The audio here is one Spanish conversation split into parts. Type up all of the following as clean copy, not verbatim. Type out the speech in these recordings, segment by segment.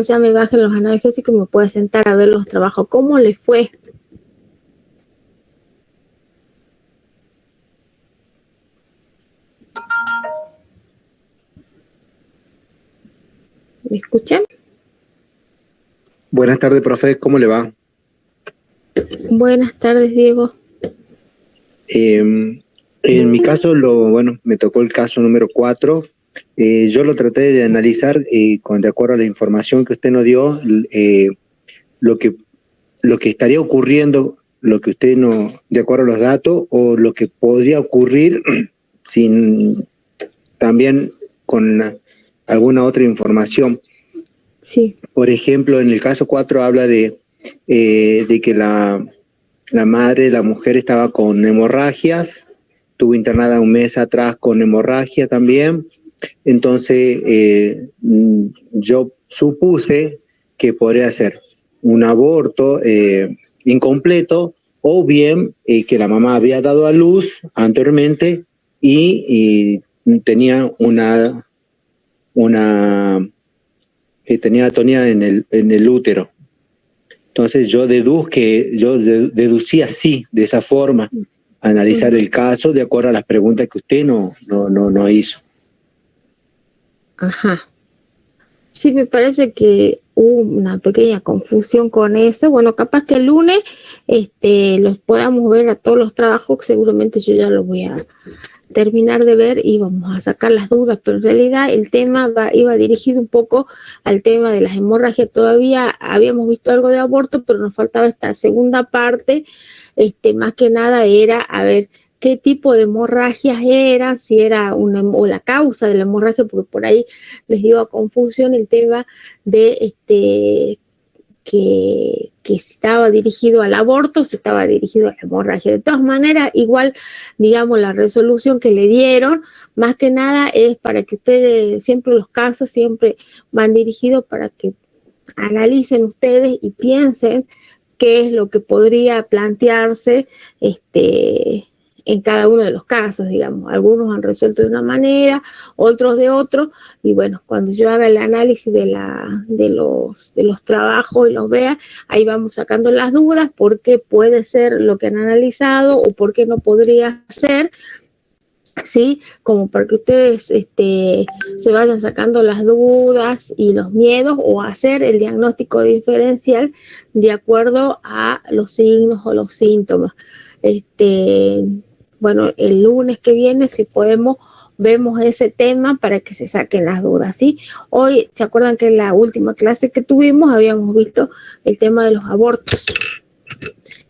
ya me bajen los analgésicos y me pueda sentar a ver los trabajos. ¿Cómo le fue? ¿Me escuchan? Buenas tardes, profe, ¿cómo le va? Buenas tardes, Diego. En mi caso, me tocó el caso número 4. Yo lo traté de analizar de acuerdo a la información que usted nos dio, lo que estaría ocurriendo, lo que usted no, de acuerdo a los datos, o lo que podría ocurrir sin también con alguna otra información. Sí. Por ejemplo, en el caso 4 habla de que la madre, la mujer estaba con hemorragias, estuvo internada un mes atrás con hemorragia también. Entonces, yo supuse que podría ser un aborto incompleto, o bien que la mamá había dado a luz anteriormente y tenía tenía atonía en el útero. Entonces yo deducí así, de esa forma, analizar el caso de acuerdo a las preguntas que usted no hizo. Ajá. Sí, me parece que hubo una pequeña confusión con eso. Bueno, capaz que el lunes los podamos ver a todos los trabajos, que seguramente yo ya los voy a terminar de ver y vamos a sacar las dudas, pero en realidad el tema iba dirigido un poco al tema de las hemorragias. Todavía habíamos visto algo de aborto, pero nos faltaba esta segunda parte. Más que nada era a ver qué tipo de hemorragias eran, si era o la causa de la hemorragia, porque por ahí les dio a confusión el tema de que estaba dirigido al aborto, si estaba dirigido a la hemorragia. De todas maneras, igual, digamos, la resolución que le dieron, más que nada es para que ustedes, siempre los casos, siempre van dirigidos para que analicen ustedes y piensen qué es lo que podría plantearse en cada uno de los casos, digamos. Algunos han resuelto de una manera, otros de otro, y bueno, cuando yo haga el análisis de los trabajos y los vea, ahí vamos sacando las dudas, por qué puede ser lo que han analizado o por qué no podría ser, ¿sí? Como para que ustedes se vayan sacando las dudas y los miedos, o hacer el diagnóstico diferencial de acuerdo a los signos o los síntomas. Bueno, el lunes que viene, si podemos, vemos ese tema para que se saquen las dudas, ¿sí? Hoy, ¿se acuerdan que en la última clase que tuvimos habíamos visto el tema de los abortos?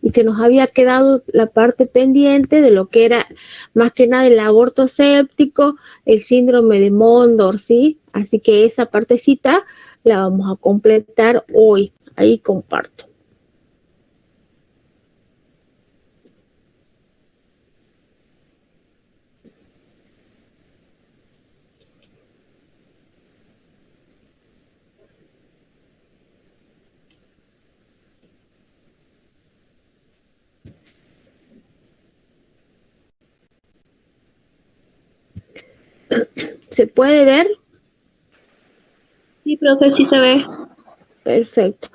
Y que nos había quedado la parte pendiente de lo que era más que nada el aborto séptico, el síndrome de Mondor, ¿sí? Así que esa partecita la vamos a completar hoy. Ahí comparto. ¿Se puede ver? Sí, profe, sí se ve. Perfecto.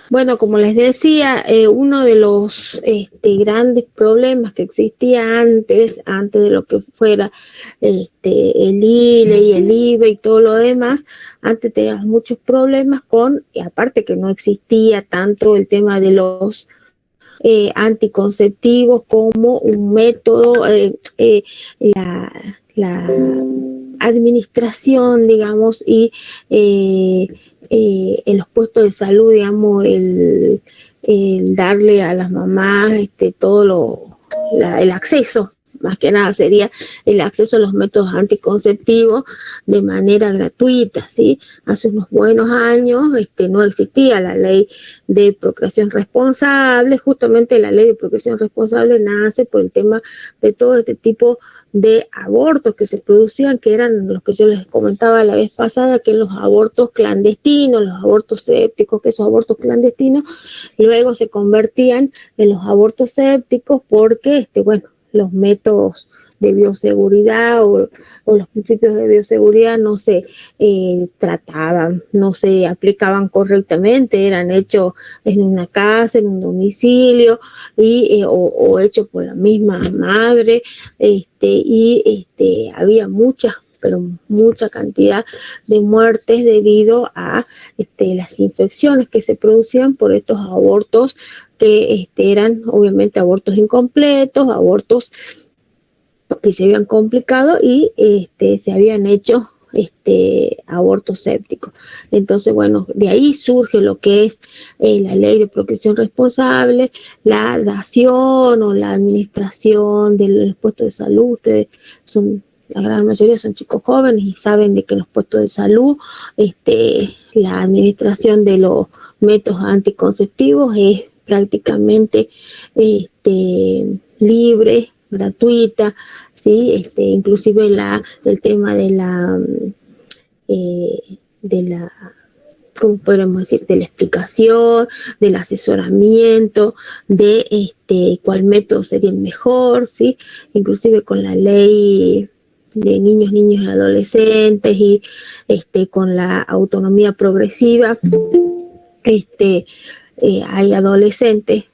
Bueno, como les decía, uno de los grandes problemas que existía antes de lo que fuera el ILE y el IVE y todo lo demás, antes teníamos muchos problemas y aparte que no existía tanto el tema de los anticonceptivos como un método, la administración, digamos, y en los puestos de salud, digamos, el darle a las mamás todo el acceso, más que nada sería el acceso a los métodos anticonceptivos de manera gratuita, ¿sí? Hace unos buenos años no existía la ley de procreación responsable. Justamente la ley de procreación responsable nace por el tema de todo este tipo de abortos que se producían, que eran los que yo les comentaba la vez pasada, que los abortos clandestinos, los abortos sépticos, que esos abortos clandestinos luego se convertían en los abortos sépticos porque, bueno, los métodos de bioseguridad o los principios de bioseguridad no se trataban, no se aplicaban correctamente, eran hechos en una casa, en un domicilio, o hechos por la misma madre, había mucha cantidad de muertes debido a las infecciones que se producían por estos abortos que eran obviamente abortos incompletos, abortos que se habían complicado y se habían hecho abortos sépticos. Entonces, bueno, de ahí surge lo que es la ley de procreación responsable, la dación o la administración del puesto de salud. Ustedes la gran mayoría son chicos jóvenes y saben de que en los puestos de salud la administración de los métodos anticonceptivos es prácticamente libre, gratuita, ¿sí? Inclusive el tema de la ¿cómo podemos decir? De la explicación, del asesoramiento, de cuál método sería el mejor, ¿sí? Inclusive con la ley de niños y adolescentes y con la autonomía progresiva, hay adolescentes,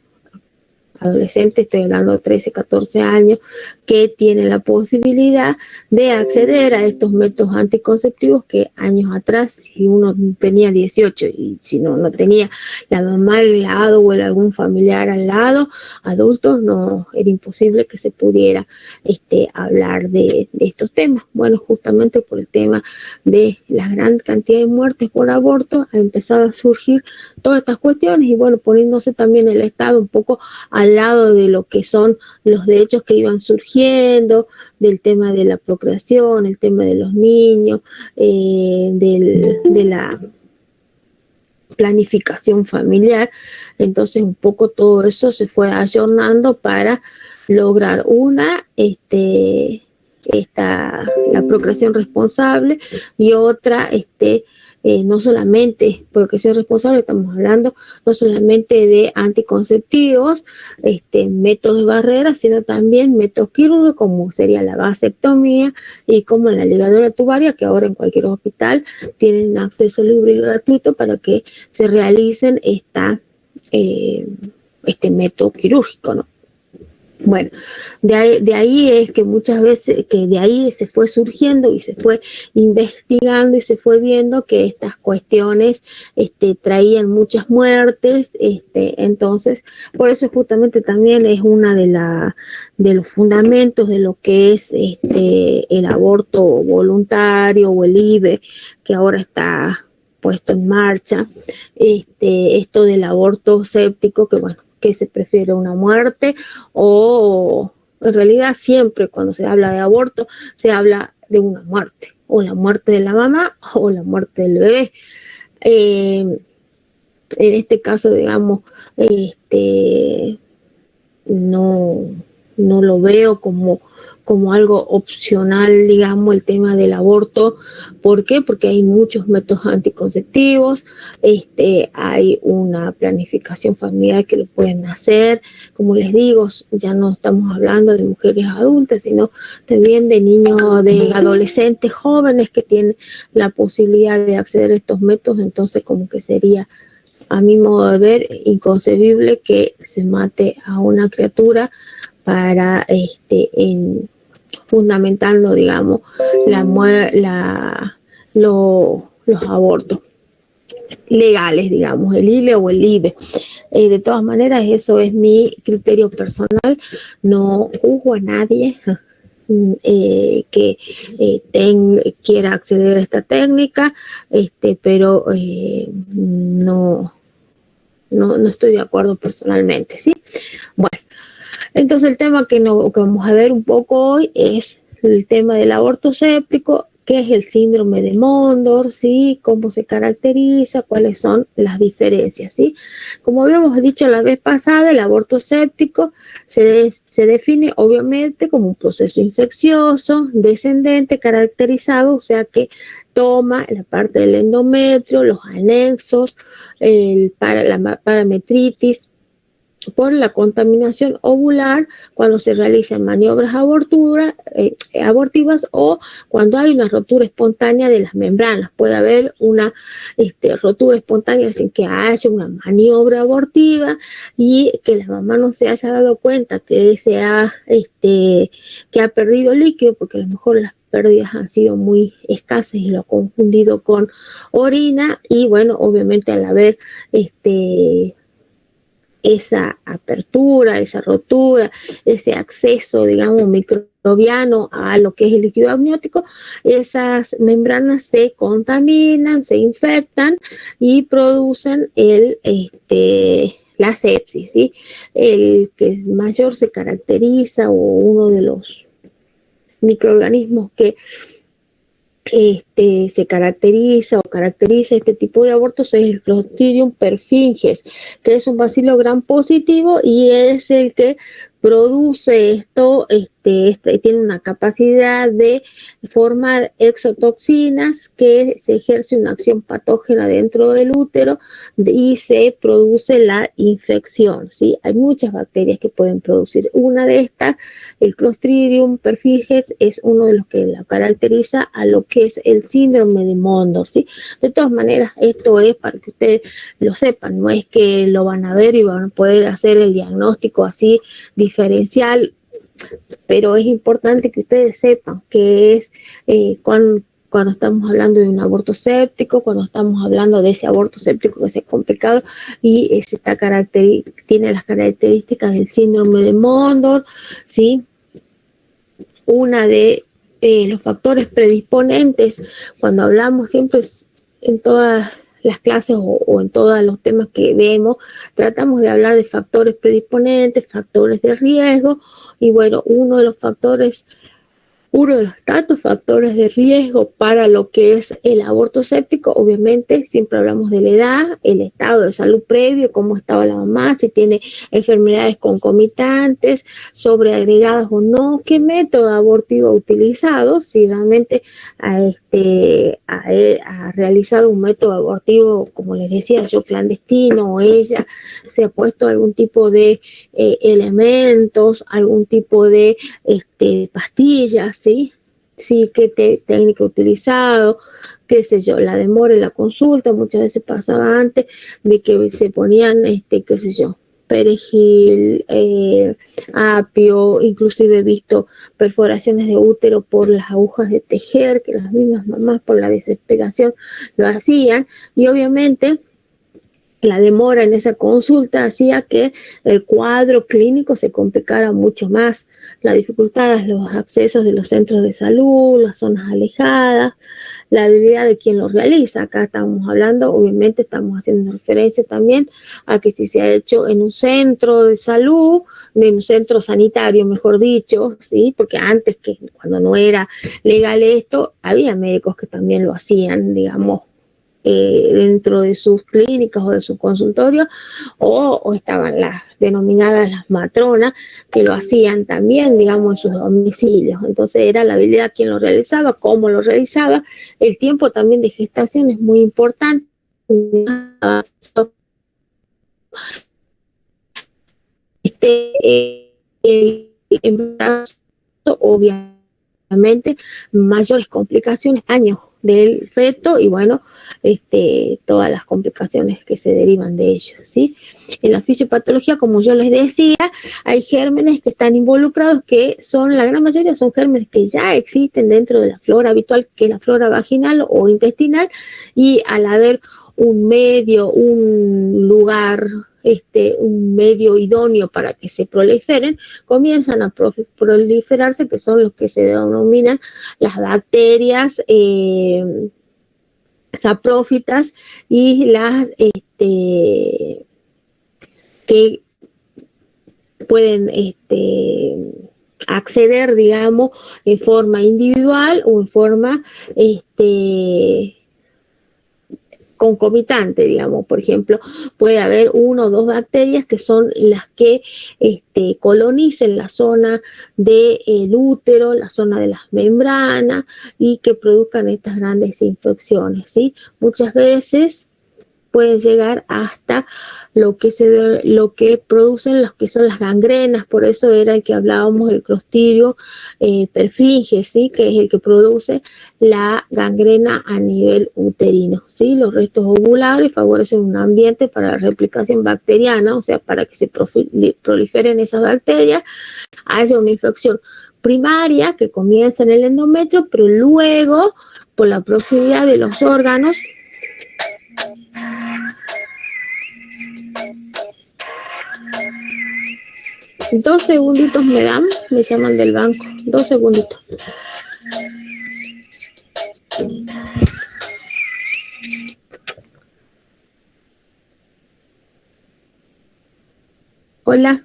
estoy hablando de 13, 14 años, que tienen la posibilidad de acceder a estos métodos anticonceptivos que años atrás, si uno tenía 18 y si no tenía la mamá al lado o algún familiar al lado, adultos, no, era imposible que se pudiera hablar de estos temas. Bueno, justamente por el tema de la gran cantidad de muertes por aborto, ha empezado a surgir todas estas cuestiones y bueno, poniéndose también el Estado un poco al lado de lo que son los derechos que iban surgiendo, del tema de la procreación, el tema de los niños, de la planificación familiar. Entonces un poco todo eso se fue ayornando para lograr la procreación responsable y otra, no solamente procreación responsable, estamos hablando no solamente de anticonceptivos, métodos de barrera, sino también métodos quirúrgicos como sería la vasectomía y como la ligadura tubaria, que ahora en cualquier hospital tienen acceso libre y gratuito para que se realicen este método quirúrgico, ¿no? Bueno, de ahí es que muchas veces, que de ahí se fue surgiendo y se fue investigando y se fue viendo que estas cuestiones traían muchas muertes, entonces, por eso justamente también es una de los fundamentos de lo que es el aborto voluntario o el IVE, que ahora está puesto en marcha, esto del aborto séptico, que bueno, que se prefiere una muerte o en realidad siempre cuando se habla de aborto se habla de una muerte, o la muerte de la mamá o la muerte del bebé. En este caso, digamos, no lo veo como algo opcional, digamos, el tema del aborto. ¿Por qué? Porque hay muchos métodos anticonceptivos, hay una planificación familiar que lo pueden hacer. Como les digo, ya no estamos hablando de mujeres adultas, sino también de niños, de adolescentes jóvenes que tienen la posibilidad de acceder a estos métodos. Entonces, como que sería, a mi modo de ver, inconcebible que se mate a una criatura para fundamentando, digamos, los abortos legales, digamos, el ILE o el IVE. De todas maneras, eso es mi criterio personal, no juzgo a nadie que quiera acceder a esta técnica, pero no estoy de acuerdo personalmente, ¿sí? Bueno, entonces el tema que vamos a ver un poco hoy es el tema del aborto séptico, qué es el síndrome de Mondor, ¿sí? Cómo se caracteriza, cuáles son las diferencias, ¿sí? Como habíamos dicho la vez pasada, el aborto séptico se define obviamente como un proceso infeccioso, descendente, caracterizado, o sea que toma la parte del endometrio, los anexos, la parametritis, por la contaminación ovular cuando se realizan maniobras abortivas o cuando hay una rotura espontánea de las membranas. Puede haber una rotura espontánea sin que haya una maniobra abortiva y que la mamá no se haya dado cuenta que que ha perdido líquido, porque a lo mejor las pérdidas han sido muy escasas y lo ha confundido con orina, y bueno, obviamente al haber esa apertura, esa rotura, ese acceso, digamos, microbiano a lo que es el líquido amniótico, esas membranas se contaminan, se infectan y producen la sepsis, ¿sí? El que mayor se caracteriza, o uno de los microorganismos que se caracteriza este tipo de abortos es el Clostridium perfringens, que es un bacilo gram positivo y es el que produce esto, tiene una capacidad de formar exotoxinas, que se ejerce una acción patógena dentro del útero y se produce la infección, ¿sí? Hay muchas bacterias que pueden producir. Una de estas, el Clostridium perfringens, es uno de los que la caracteriza a lo que es el síndrome de Mondor, ¿sí? De todas maneras, esto es para que ustedes lo sepan, no es que lo van a ver y van a poder hacer el diagnóstico así diferencial, pero es importante que ustedes sepan que es cuando estamos hablando de un aborto séptico, cuando estamos hablando de ese aborto séptico que es complicado y tiene las características del síndrome de Mondor, ¿sí? Una de los factores predisponentes, cuando hablamos siempre en todas las clases o en todos los temas que vemos, tratamos de hablar de factores predisponentes, factores de riesgo, y bueno, uno de los tantos factores de riesgo para lo que es el aborto séptico, obviamente siempre hablamos de la edad, el estado de salud previo, cómo estaba la mamá, si tiene enfermedades concomitantes, sobreagregadas o no, qué método abortivo ha utilizado, si realmente ha realizado un método abortivo, como les decía yo, clandestino, o ella se ha puesto algún tipo de elementos, algún tipo de pastillas, ¿sí? Sí, qué técnica utilizado, qué sé yo, la demora en la consulta, muchas veces pasaba antes de que se ponían, qué sé yo, perejil, apio, inclusive he visto perforaciones de útero por las agujas de tejer, que las mismas mamás por la desesperación lo hacían, y obviamente la demora en esa consulta hacía que el cuadro clínico se complicara mucho más, la dificultad, los accesos de los centros de salud, las zonas alejadas, la habilidad de quien lo realiza. Acá estamos hablando, obviamente estamos haciendo referencia también a que si se ha hecho en un centro de salud, en un centro sanitario, mejor dicho, ¿sí? Porque antes, que cuando no era legal esto, había médicos que también lo hacían, digamos, dentro de sus clínicas o de su consultorio, o estaban las denominadas las matronas, que lo hacían también, digamos, en sus domicilios. Entonces era la habilidad quien lo realizaba, cómo lo realizaba, el tiempo también de gestación es muy importante. El embarazo, obviamente, mayores complicaciones, años del feto, y bueno, todas las complicaciones que se derivan de ello, ¿sí? En la fisiopatología, como yo les decía, hay gérmenes que están involucrados, que son, la gran mayoría son gérmenes que ya existen dentro de la flora habitual, que es la flora vaginal o intestinal, y al haber un medio, un lugar, un medio idóneo para que se proliferen, comienzan a proliferarse, que son los que se denominan las bacterias saprófitas, y las que pueden acceder, digamos, en forma individual o en forma concomitante, digamos. Por ejemplo, puede haber 1 o 2 bacterias que son las que colonicen la zona del útero, la zona de las membranas, y que produzcan estas grandes infecciones, ¿sí? Muchas veces puede llegar hasta lo que producen los que son las gangrenas. Por eso era el que hablábamos del Clostridium perfringens, ¿sí? Que es el que produce la gangrena a nivel uterino, ¿sí? Los restos ovulares favorecen un ambiente para la replicación bacteriana, o sea, para que se proliferen esas bacterias, haya una infección primaria que comienza en el endometrio, pero luego, por la proximidad de los órganos, dos segunditos me dan, me llaman del banco, 2 segunditos. Hola.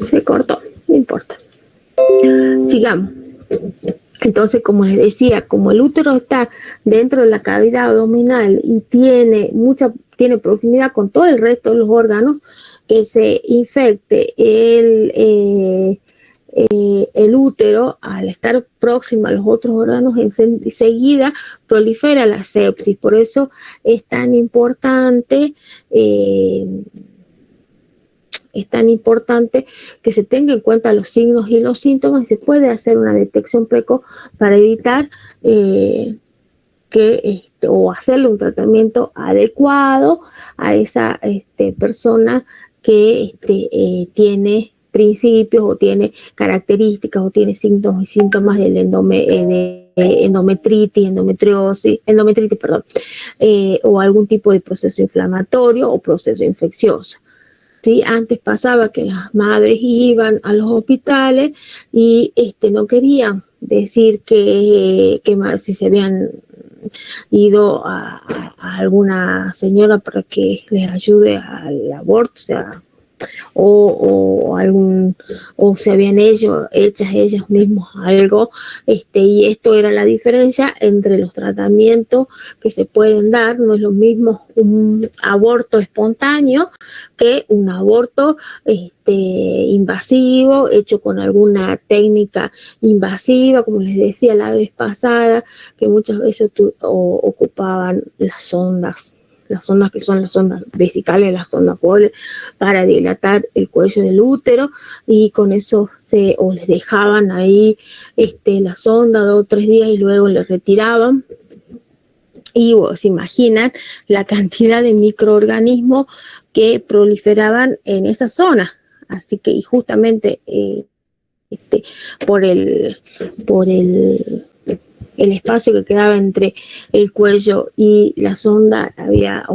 Se cortó, no importa. Sigamos. Entonces, como les decía, como el útero está dentro de la cavidad abdominal y tiene proximidad con todo el resto de los órganos, que se infecte el útero, al estar próximo a los otros órganos, enseguida prolifera la sepsis. Por eso es tan importante que se tenga en cuenta los signos y los síntomas, y se puede hacer una detección precoz para evitar o hacerle un tratamiento adecuado a esa persona que tiene principios o tiene características o tiene síntomas de endometritis, o algún tipo de proceso inflamatorio o proceso infeccioso. ¿Sí? Antes pasaba que las madres iban a los hospitales y no querían decir que si se habían ido a alguna señora para que les ayude al aborto, o sea, o se habían hechas ellos mismos algo, y esto era la diferencia entre los tratamientos que se pueden dar. No es lo mismo un aborto espontáneo que un aborto invasivo, hecho con alguna técnica invasiva, como les decía la vez pasada, que muchas veces ocupaban las sondas que son las sondas vesicales, las sondas Foley, para dilatar el cuello del útero, y con eso les dejaban ahí la sonda 2 o 3 días y luego le retiraban. Y se imaginan la cantidad de microorganismos que proliferaban en esa zona. Así que, y justamente por el espacio que quedaba entre el cuello y la sonda, había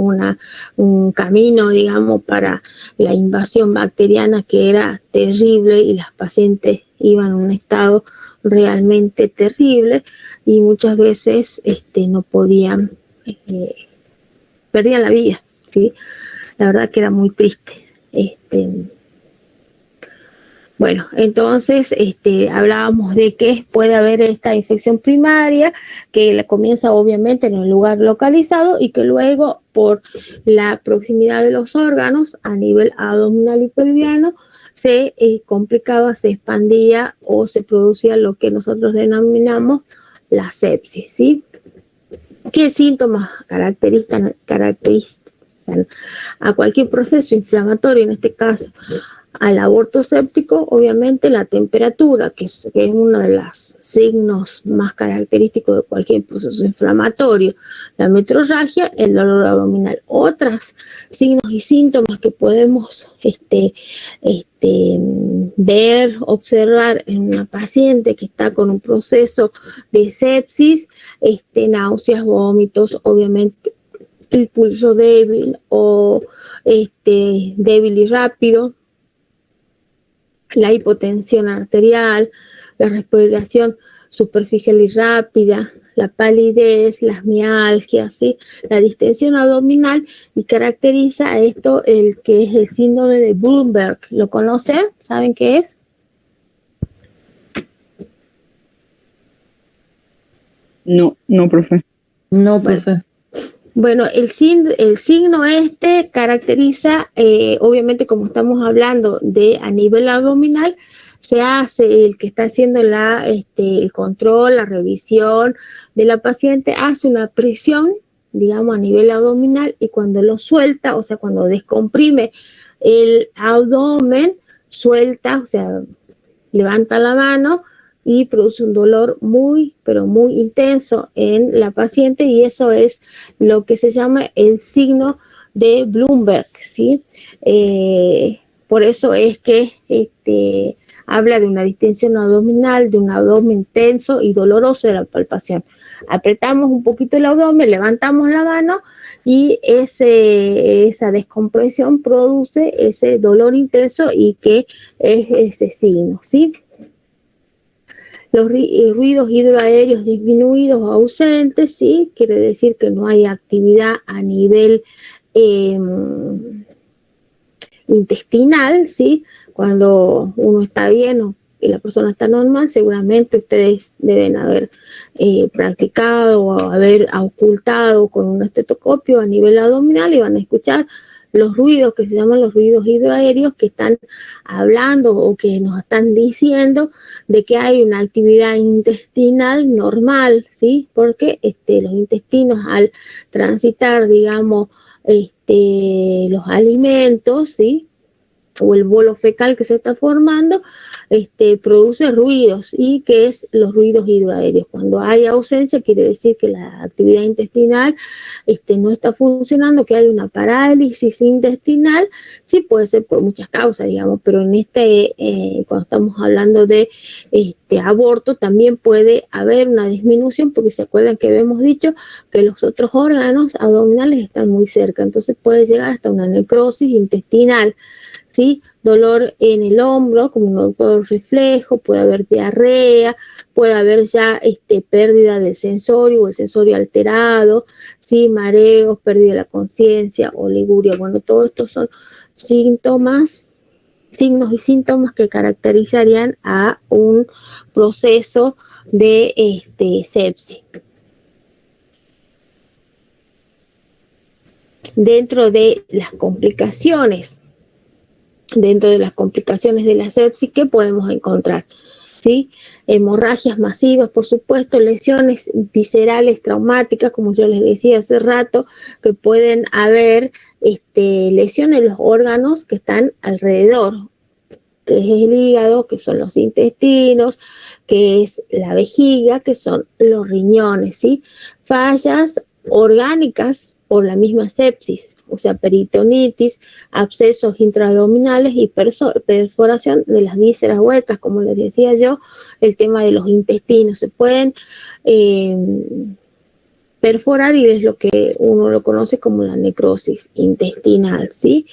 un camino, digamos, para la invasión bacteriana que era terrible, y las pacientes iban en un estado realmente terrible, y muchas veces no podían, perdían la vida, ¿sí? La verdad que era muy triste. Bueno, entonces hablábamos de que puede haber esta infección primaria que comienza obviamente en un lugar localizado y que luego, por la proximidad de los órganos a nivel abdominal y pelviano, se complicaba, se expandía o se producía lo que nosotros denominamos la sepsis, ¿sí? ¿Qué síntomas caracterizan a cualquier proceso inflamatorio, en este caso al aborto séptico? Obviamente la temperatura, que es uno de los signos más característicos de cualquier proceso inflamatorio, la metrorragia, el dolor abdominal. Otros signos y síntomas que podemos ver, observar en una paciente que está con un proceso de sepsis, náuseas, vómitos, obviamente el pulso débil o débil y rápido, la hipotensión arterial, la respiración superficial y rápida, la palidez, las mialgias, ¿sí? La distensión abdominal, y caracteriza esto el que es el síndrome de Bloomberg. ¿Lo conocen? ¿Saben qué es? No, profe. No, profe. Bueno, el signo este caracteriza, obviamente como estamos hablando de a nivel abdominal, se hace el que está haciendo el control, la revisión de la paciente, hace una presión, digamos, a nivel abdominal, y cuando lo suelta, o sea, cuando descomprime el abdomen, suelta, o sea, levanta la mano y produce un dolor muy, pero muy intenso en la paciente, y eso es lo que se llama el signo de Bloomberg, ¿sí? Por eso es que habla de una distensión abdominal, de un abdomen tenso y doloroso de la palpación. Apretamos un poquito el abdomen, levantamos la mano y esa descompresión produce ese dolor intenso y que es ese signo, ¿sí? Los ruidos hidroaéreos disminuidos o ausentes, ¿sí? Quiere decir que no hay actividad a nivel intestinal, ¿sí? Cuando uno está bien y la persona está normal, seguramente ustedes deben haber practicado o haber ocultado con un estetoscopio a nivel abdominal y van a escuchar los ruidos que se llaman los ruidos hidroaéreos, que están hablando o que nos están diciendo de que hay una actividad intestinal normal, ¿sí? Porque los intestinos, al transitar, digamos, los alimentos, ¿sí? O el bolo fecal que se está formando, produce ruidos, y que es los ruidos hidroaéreos. Cuando hay ausencia, quiere decir que la actividad intestinal no está funcionando, que hay una parálisis intestinal. Sí, puede ser por muchas causas, digamos, pero en cuando estamos hablando de aborto, también puede haber una disminución, porque se acuerdan que habíamos dicho que los otros órganos abdominales están muy cerca, entonces puede llegar hasta una necrosis intestinal, ¿sí? Dolor en el hombro, como un dolor reflejo, puede haber diarrea, puede haber ya pérdida del sensorio o el sensorio alterado, ¿sí? Mareos, pérdida de la conciencia, oliguria. Bueno, todos estos son signos y síntomas que caracterizarían a un proceso de sepsis. Dentro de las complicaciones de la sepsis, ¿qué podemos encontrar? ¿Sí? Hemorragias masivas, por supuesto, lesiones viscerales traumáticas, como yo les decía hace rato, que pueden haber lesiones en los órganos que están alrededor, que es el hígado, que son los intestinos, que es la vejiga, que son los riñones, ¿sí? Fallas orgánicas por la misma sepsis, o sea, peritonitis, abscesos intraabdominales y perforación de las vísceras huecas, como les decía yo, el tema de los intestinos. Se pueden perforar, y es lo que uno lo conoce como la necrosis intestinal, ¿sí?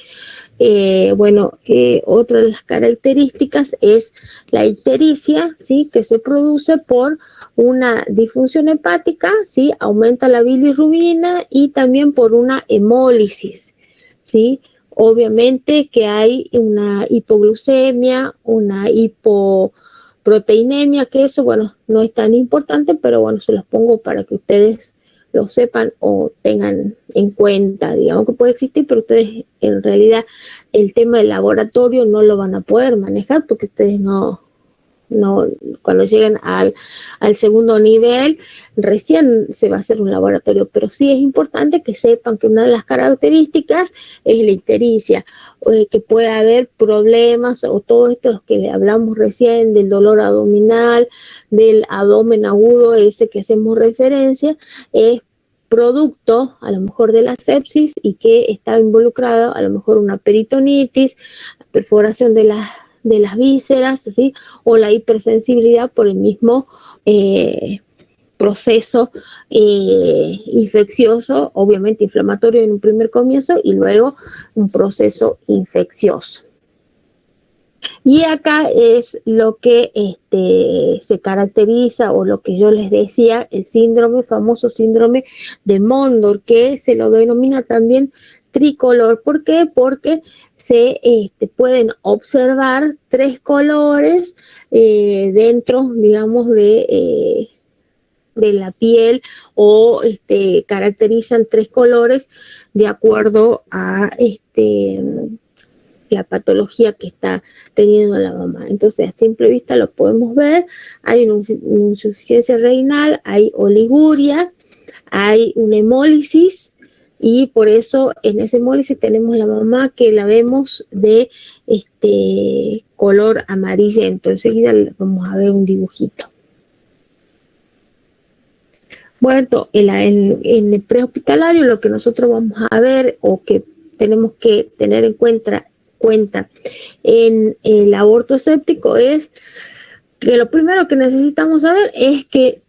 Otra de las características es la ictericia, ¿sí? Que se produce por una disfunción hepática, ¿sí? Aumenta la bilirrubina, y también por una hemólisis, ¿sí? Obviamente que hay una hipoglucemia, una hipoproteinemia, que eso, bueno, no es tan importante, pero bueno, se los pongo para que ustedes lo sepan o tengan en cuenta, digamos que puede existir, pero ustedes en realidad el tema del laboratorio no lo van a poder manejar, porque ustedes no cuando lleguen al segundo nivel recién se va a hacer un laboratorio, pero sí es importante que sepan que una de las características es la ictericia, que puede haber problemas, o todo esto que le hablamos recién, del dolor abdominal, del abdomen agudo, ese que hacemos referencia, es producto a lo mejor de la sepsis, y que está involucrado a lo mejor una peritonitis, perforación de las vísceras, ¿sí? O la hipersensibilidad por el mismo proceso infeccioso, obviamente inflamatorio en un primer comienzo, y luego un proceso infeccioso. Y acá es lo que se caracteriza, o lo que yo les decía, el famoso síndrome de Mondor, que se lo denomina también tricolor. ¿Por qué? Porque se pueden observar 3 colores dentro, digamos, de de la piel o caracterizan 3 colores de acuerdo a la patología que está teniendo la mamá. Entonces, a simple vista lo podemos ver, hay una insuficiencia renal, hay oliguria, hay una hemólisis, y por eso en esa hemólisis tenemos la mamá que la vemos de color amarillento. Enseguida vamos a ver un dibujito. Bueno, en el prehospitalario lo que nosotros vamos a ver o que tenemos que tener en cuenta en el aborto séptico es que lo primero que necesitamos saber es que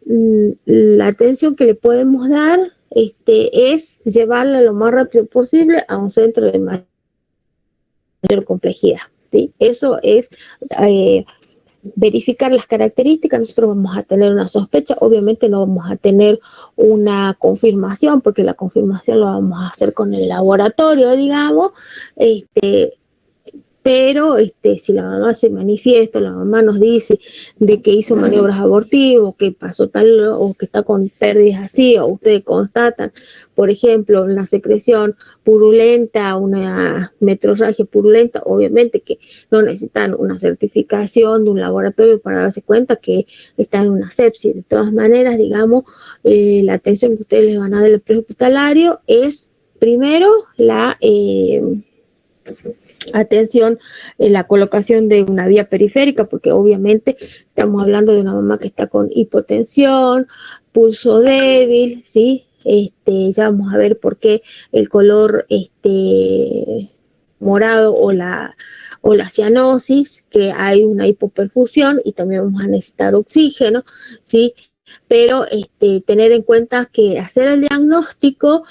la atención que le podemos dar es llevarla lo más rápido posible a un centro de mayor complejidad, ¿sí? Eso es verificar las características. Nosotros vamos a tener una sospecha, obviamente no vamos a tener una confirmación, porque la confirmación lo vamos a hacer con el laboratorio, digamos, pero si la mamá se manifiesta, la mamá nos dice de que hizo maniobras abortivas, que pasó tal, o que está con pérdidas así, o ustedes constatan, por ejemplo, una secreción purulenta, una metrorragia purulenta, obviamente que no necesitan una certificación de un laboratorio para darse cuenta que está en una sepsis. De todas maneras, digamos, la atención que ustedes les van a dar al prehospitalario es primero la atención en la colocación de una vía periférica, porque obviamente estamos hablando de una mamá que está con hipotensión, pulso débil, ¿sí? Ya vamos a ver por qué el color morado o la cianosis, que hay una hipoperfusión y también vamos a necesitar oxígeno, ¿sí? Pero tener en cuenta que hacer el diagnóstico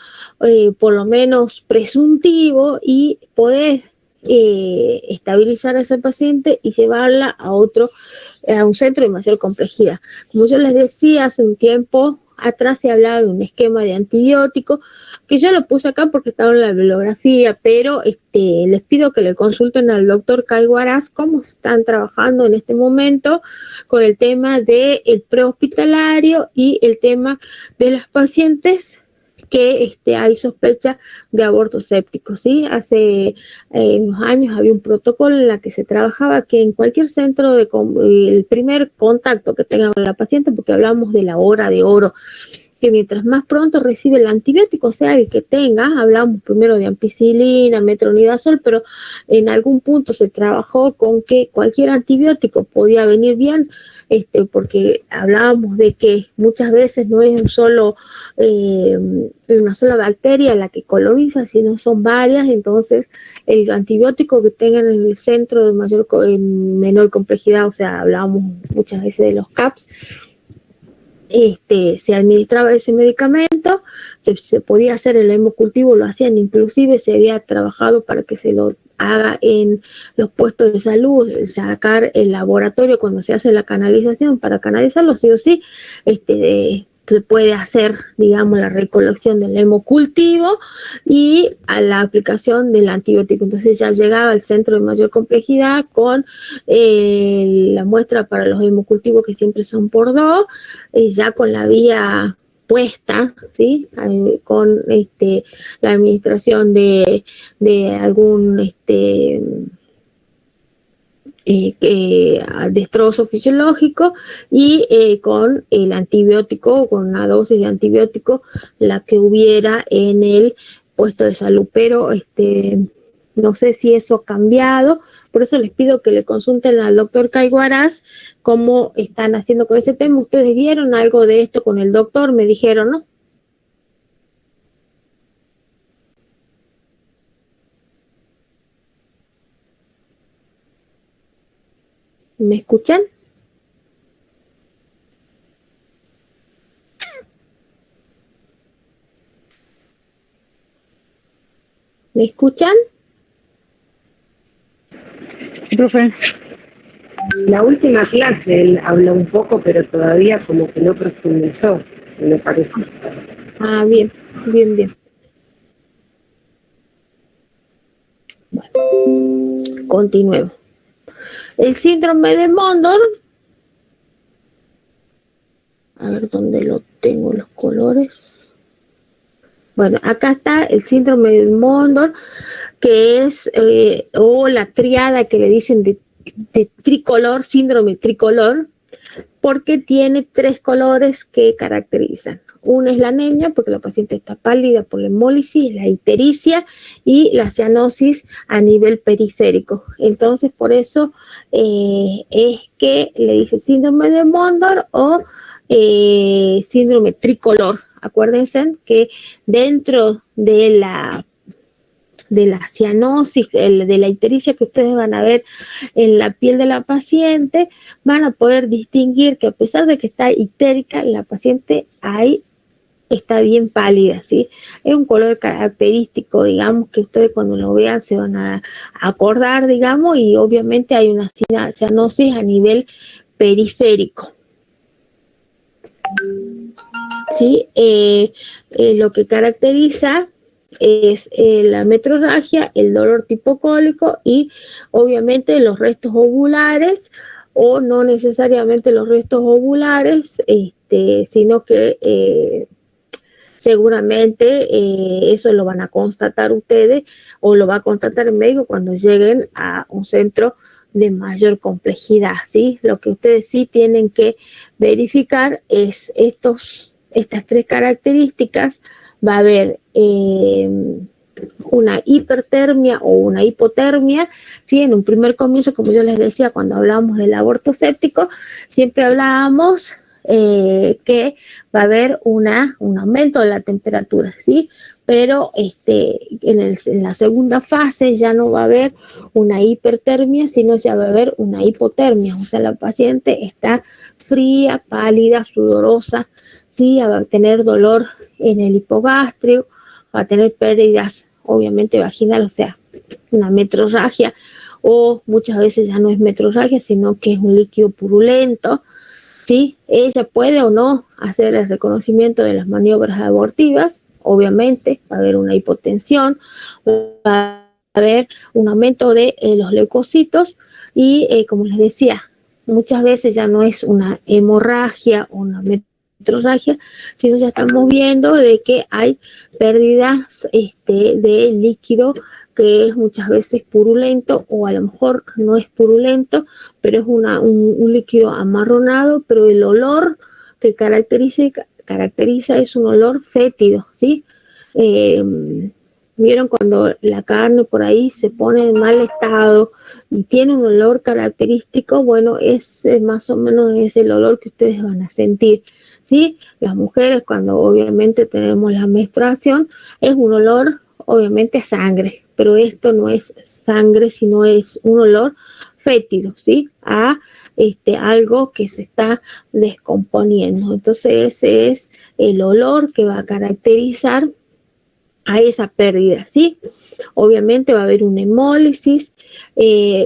por lo menos presuntivo y poder estabilizar a esa paciente y llevarla a un centro de mayor complejidad. Como yo les decía hace un tiempo atrás, se hablaba de un esquema de antibiótico, que yo lo puse acá porque estaba en la bibliografía, pero les pido que le consulten al doctor Caiguaraz cómo están trabajando en este momento con el tema del prehospitalario y el tema de las pacientes que hay sospecha de aborto séptico, ¿sí? Hace unos años había un protocolo en la que se trabajaba que en cualquier centro el primer contacto que tenga con la paciente, porque hablamos de la hora de oro, que mientras más pronto recibe el antibiótico, sea el que tenga, hablamos primero de ampicilina, metronidazol, pero en algún punto se trabajó con que cualquier antibiótico podía venir bien, porque hablábamos de que muchas veces no es una sola bacteria la que coloniza, sino son varias. Entonces el antibiótico que tengan en el centro de menor complejidad, o sea, hablábamos muchas veces de los CAPS, se administraba ese medicamento, se podía hacer el hemocultivo, lo hacían, inclusive se había trabajado para que se lo haga en los puestos de salud, sacar el laboratorio cuando se hace la canalización, para canalizarlo sí o sí, se puede hacer, digamos, la recolección del hemocultivo y a la aplicación del antibiótico. Entonces ya llegaba al centro de mayor complejidad con la muestra para los hemocultivos, que siempre son por 2, ya con la vía puesta, ¿sí? Con la administración de algún destrozo fisiológico y con el antibiótico, con una dosis de antibiótico, la que hubiera en el puesto de salud. Pero no sé si eso ha cambiado, por eso les pido que le consulten al doctor Caiguaraz cómo están haciendo con ese tema. ¿Ustedes vieron algo de esto con el doctor? Me dijeron, ¿no? ¿Me escuchan? ¿Me escuchan? Profe. La última clase él habló un poco, pero todavía como que no profundizó, me parece. Ah, bien, bien, bien. Bueno, continuemos. El síndrome de Mondor A ver dónde lo tengo, los colores. Bueno, acá está el síndrome del Mondor, que es, o la triada que le dicen de tricolor, síndrome tricolor, porque tiene 3 colores que caracterizan. Uno es la anemia, porque la paciente está pálida por la hemólisis, la ictericia y la cianosis a nivel periférico. Entonces, por eso es que le dice síndrome de Mondor o síndrome tricolor. Acuérdense que dentro de la cianosis, de la ictericia que ustedes van a ver en la piel de la paciente, van a poder distinguir que a pesar de que está ictérica, la paciente ahí está bien pálida, ¿sí? Es un color característico, digamos, que ustedes cuando lo vean se van a acordar, digamos, y obviamente hay una cianosis a nivel periférico. ¿Sí? Lo que caracteriza es la metrorragia, el dolor tipo cólico y obviamente los restos ovulares, o no necesariamente los restos ovulares, sino que seguramente eso lo van a constatar ustedes o lo va a constatar el médico cuando lleguen a un centro de mayor complejidad, ¿sí? Lo que ustedes sí tienen que verificar es estas 3 características. Va a haber una hipertermia o una hipotermia, ¿sí? En un primer comienzo, como yo les decía, cuando hablábamos del aborto séptico, siempre hablábamos que va a haber un aumento de la temperatura, ¿sí? Pero en la segunda fase ya no va a haber una hipertermia, sino ya va a haber una hipotermia, o sea, la paciente está fría, pálida, sudorosa, ¿sí? Va a tener dolor en el hipogastrio, va a tener pérdidas, obviamente, vaginales, o sea, una metrorragia, o muchas veces ya no es metrorragia, sino que es un líquido purulento, ¿sí? Ella puede o no hacer el reconocimiento de las maniobras abortivas, obviamente, va a haber una hipotensión, va a haber un aumento de los leucocitos y, como les decía, muchas veces ya no es una hemorragia o una metrorragia, sino ya estamos viendo de que hay pérdidas de líquido que es muchas veces purulento, o a lo mejor no es purulento, pero es un líquido amarronado, pero el olor que caracteriza es un olor fétido, ¿sí? Vieron cuando la carne por ahí se pone en mal estado y tiene un olor característico, bueno, es más o menos es el olor que ustedes van a sentir, ¿sí? Las mujeres cuando obviamente tenemos la menstruación es un olor obviamente a sangre, pero esto no es sangre, sino es un olor fétido, ¿sí? A algo que se está descomponiendo. Entonces ese es el olor que va a caracterizar a esa pérdida, ¿sí? Obviamente va a haber una hemólisis,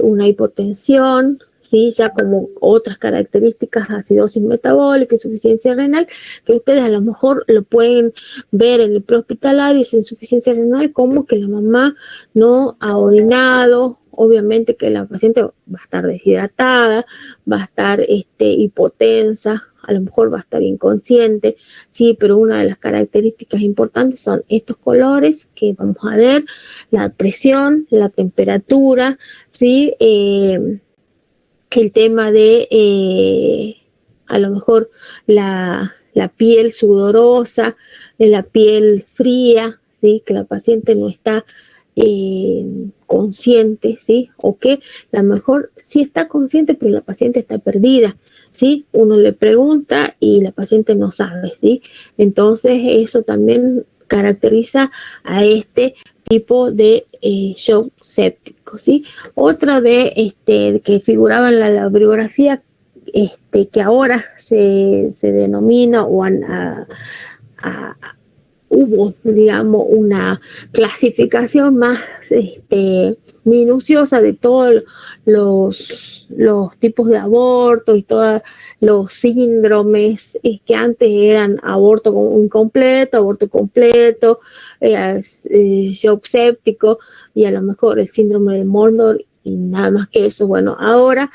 una hipotensión, ¿sí? Ya como otras características, acidosis metabólica, insuficiencia renal, que ustedes a lo mejor lo pueden ver en el prehospitalario, es insuficiencia renal, como que la mamá no ha orinado, obviamente que la paciente va a estar deshidratada, va a estar hipotensa, a lo mejor va a estar inconsciente, sí, pero una de las características importantes son estos colores que vamos a ver, la presión, la temperatura, sí, el tema de a lo mejor la piel sudorosa, la piel fría, ¿sí? Que la paciente no está consciente, ¿sí? O que a lo mejor sí está consciente, pero la paciente está perdida, ¿sí? Uno le pregunta y la paciente no sabe, ¿sí? Entonces eso también caracteriza a este tipo de shock séptico, ¿sí? Otra de que figuraba en la bibliografía, que ahora se denomina o hubo, digamos, una clasificación más minuciosa de todos los tipos de aborto y todos los síndromes que antes eran aborto incompleto, aborto completo, shock séptico y a lo mejor el síndrome de Mondor Y nada más que eso. Bueno, ahora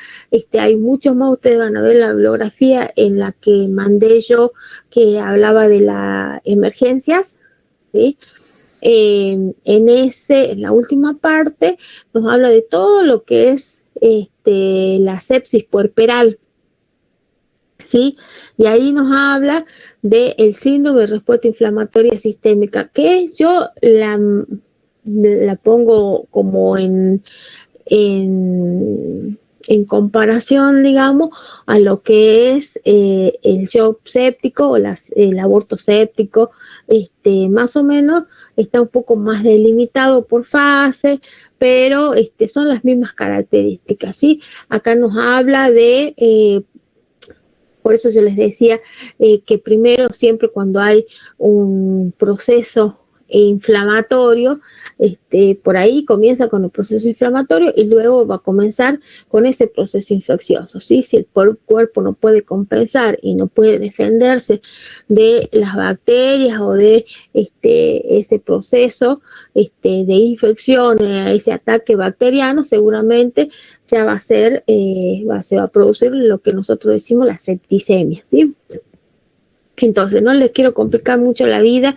hay muchos más, ustedes van a ver la bibliografía en la que mandé yo, que hablaba de las emergencias, ¿sí? En la última parte nos habla de todo lo que es la sepsis puerperal, ¿sí? Y ahí nos habla del síndrome de respuesta inflamatoria sistémica, que yo la pongo como en comparación, digamos, a lo que es el shock séptico o el aborto séptico. Más o menos está un poco más delimitado por fase, pero son las mismas características, ¿sí? Acá nos habla de por eso yo les decía que primero, siempre cuando hay un proceso inflamatorio, por ahí comienza con el proceso inflamatorio y luego va a comenzar con ese proceso infeccioso, ¿sí? Si el cuerpo no puede compensar y no puede defenderse de las bacterias o de ese proceso de infección, ese ataque bacteriano, seguramente ya va a ser, se va a producir lo que nosotros decimos la septicemia, ¿sí? Entonces, no les quiero complicar mucho la vida.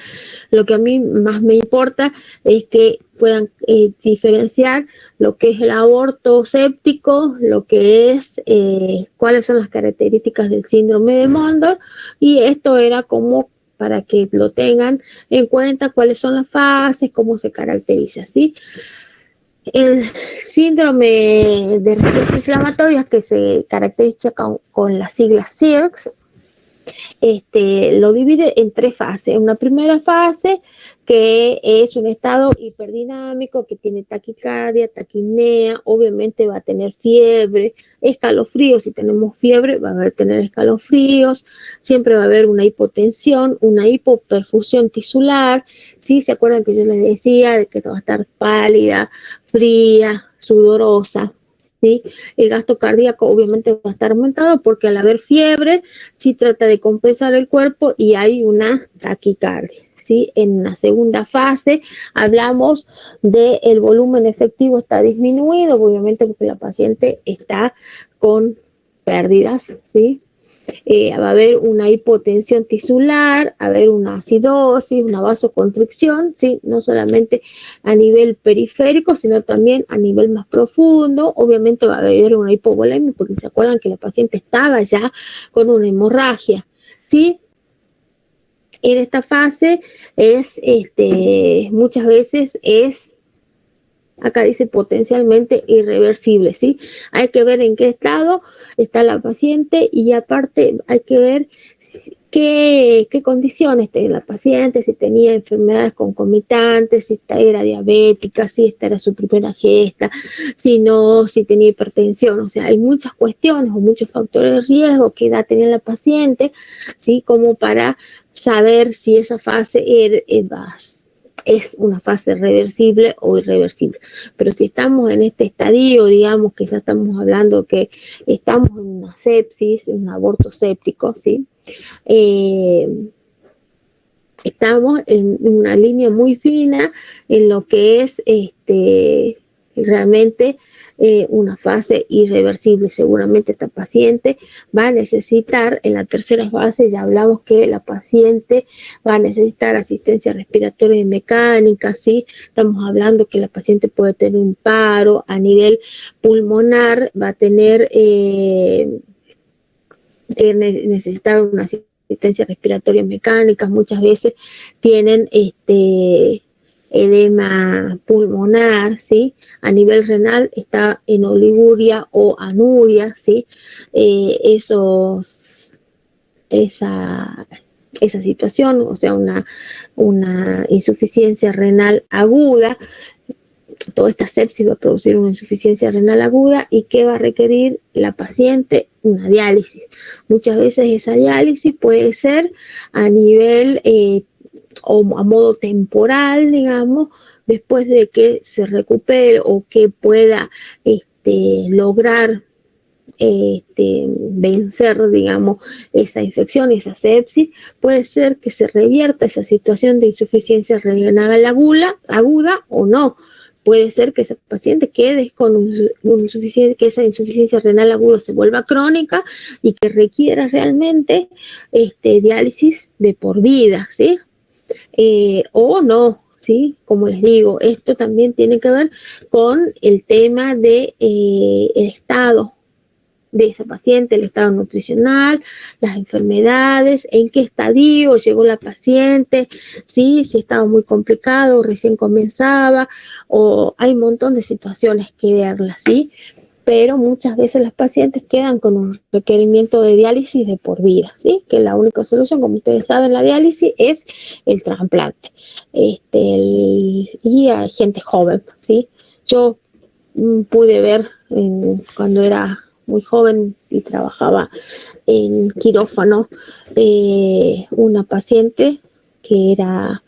Lo que a mí más me importa es que puedan diferenciar lo que es el aborto séptico, lo que es cuáles son las características del síndrome de Mondor, y esto era como para que lo tengan en cuenta, cuáles son las fases, cómo se caracteriza, ¿sí? El síndrome de respuesta inflamatoria, que se caracteriza con las siglas SIRCS, lo divide en 3 fases. Una primera fase, que es un estado hiperdinámico, que tiene taquicardia, taquipnea, obviamente va a tener fiebre, escalofríos. Si tenemos fiebre, va a tener escalofríos, siempre va a haber una hipotensión, una hipoperfusión tisular, ¿sí? ¿Se acuerdan que yo les decía de que va a estar pálida, fría, sudorosa? ¿Sí? El gasto cardíaco obviamente va a estar aumentado porque al haber fiebre, sí trata de compensar el cuerpo y hay una taquicardia, ¿sí? En la segunda fase hablamos del volumen efectivo está disminuido, obviamente porque la paciente está con pérdidas, ¿sí? Va a haber una hipotensión tisular, va a haber una acidosis, una vasoconstricción, ¿sí? No solamente a nivel periférico, sino también a nivel más profundo. Obviamente va a haber una hipovolemia, porque se acuerdan que la paciente estaba ya con una hemorragia, ¿sí? En esta fase es, muchas veces es, acá dice potencialmente irreversible, ¿sí? Hay que ver en qué estado está la paciente y aparte hay que ver qué condiciones tenía la paciente, si tenía enfermedades concomitantes, si era diabética, si esta era su primera gesta, si no, si tenía hipertensión. O sea, hay muchas cuestiones o muchos factores de riesgo, qué edad tenía la paciente, ¿sí? Como para saber si esa fase es una fase reversible o irreversible. Pero si estamos en este estadio, digamos que ya estamos hablando que estamos en una sepsis, en un aborto séptico, ¿sí? Estamos en una línea muy fina en lo que es realmente una fase irreversible. Seguramente esta paciente va a necesitar, en la tercera fase ya hablamos que la paciente va a necesitar asistencia respiratoria y mecánica, ¿sí? Estamos hablando que la paciente puede tener un paro a nivel pulmonar, va a tener necesitar una asistencia respiratoria mecánica, muchas veces tienen edema pulmonar, ¿sí? A nivel renal está en oliguria o anuria, ¿sí? Esa situación, o sea, una insuficiencia renal aguda. Toda esta sepsis va a producir una insuficiencia renal aguda y que va a requerir la paciente una diálisis. Muchas veces esa diálisis puede ser a nivel o a modo temporal, digamos, después de que se recupere o que pueda lograr vencer, digamos, esa infección, esa sepsis, puede ser que se revierta esa situación de insuficiencia renal aguda o no, puede ser que ese paciente quede con que esa insuficiencia renal aguda se vuelva crónica y que requiera realmente diálisis de por vida, ¿sí? O no, ¿sí? Como les digo, esto también tiene que ver con el tema de el estado de esa paciente, el estado nutricional, las enfermedades, en qué estadio llegó la paciente, ¿sí? Si estaba muy complicado, recién comenzaba, o hay un montón de situaciones que verlas, ¿sí? Pero muchas veces las pacientes quedan con un requerimiento de diálisis de por vida, ¿sí? Que la única solución, como ustedes saben, la diálisis es el trasplante. Y hay gente joven, ¿sí? Yo pude ver cuando era muy joven y trabajaba en quirófano, una paciente que era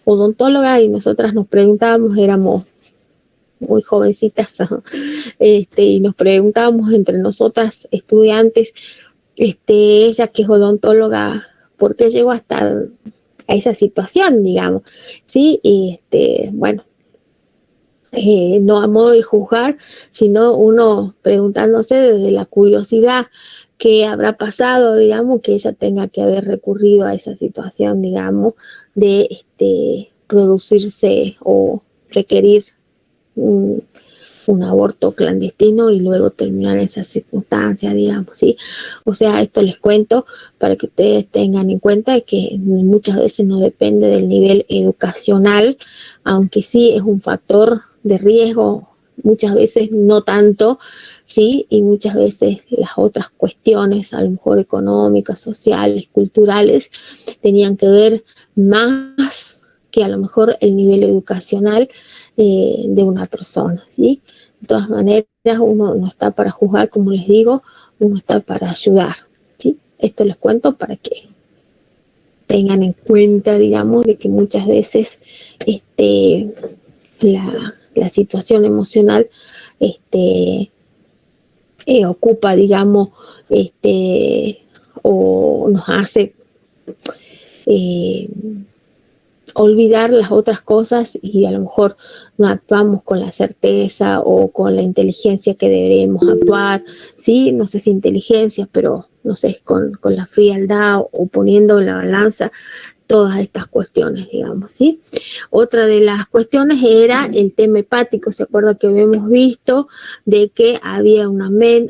odontóloga y nosotras nos preguntábamos, éramos muy jovencitas, y nos preguntábamos entre nosotras estudiantes, ella que es odontóloga, ¿por qué llegó hasta a esa situación, digamos? Sí, y bueno, no a modo de juzgar, sino uno preguntándose desde la curiosidad qué habrá pasado, digamos, que ella tenga que haber recurrido a esa situación, digamos, de producirse o requerir un aborto clandestino y luego terminar en esas circunstancias, digamos, ¿sí? O sea, esto les cuento para que ustedes tengan en cuenta que muchas veces no depende del nivel educacional, aunque sí es un factor de riesgo, muchas veces no tanto, ¿sí? Y muchas veces las otras cuestiones, a lo mejor económicas, sociales, culturales, tenían que ver más que a lo mejor el nivel educacional de una persona, ¿sí? De todas maneras, uno no está para juzgar, como les digo, uno está para ayudar, ¿sí? Esto les cuento para que tengan en cuenta, digamos, de que muchas veces la situación emocional ocupa, digamos, o nos hace olvidar las otras cosas y a lo mejor no actuamos con la certeza o con la inteligencia que deberíamos actuar, ¿sí? No sé si inteligencia, pero no sé, con la frialdad o poniendo en la balanza todas estas cuestiones, digamos, ¿sí? Otra de las cuestiones era el tema hepático. ¿Se acuerda que habíamos visto de que había un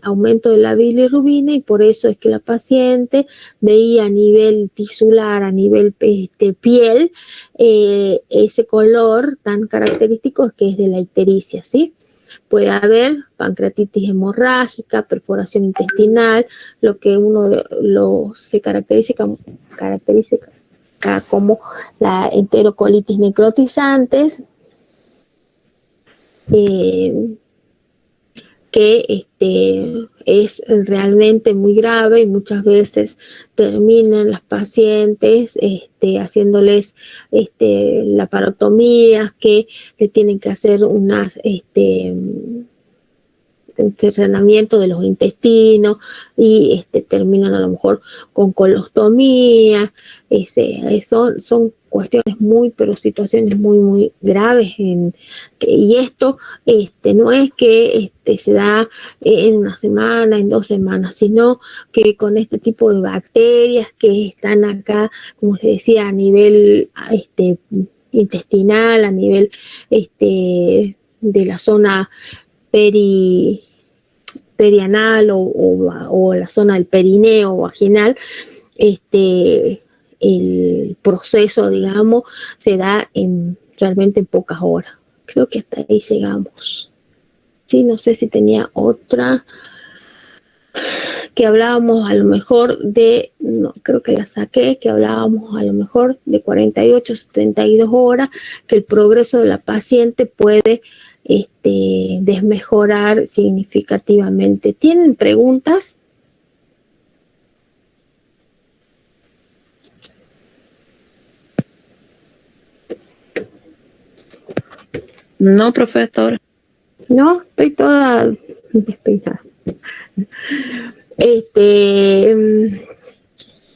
aumento de la bilirrubina y por eso es que la paciente veía a nivel tisular, a nivel piel, ese color tan característico que es de la ictericia, ¿sí? Puede haber pancreatitis hemorrágica, perforación intestinal, lo que se caracteriza como la enterocolitis necrotizantes, que es realmente muy grave y muchas veces terminan las pacientes haciéndoles laparotomías, que le tienen que hacer unas cercenamiento de los intestinos y terminan a lo mejor con colostomía. Son cuestiones pero situaciones muy graves y esto no es que se da en una semana, en 2 semanas, sino que con este tipo de bacterias que están acá, como les decía, a nivel intestinal, a nivel de la zona perianal o la zona del perineo vaginal, el proceso, digamos, se da realmente en pocas horas. Creo que hasta ahí llegamos. Sí, no sé si tenía otra que hablábamos a lo mejor no, creo que la saqué, que hablábamos a lo mejor de 48, 72 horas, que el progreso de la paciente puede desmejorar significativamente. ¿Tienen preguntas? No, profesor. No, estoy toda despeinada.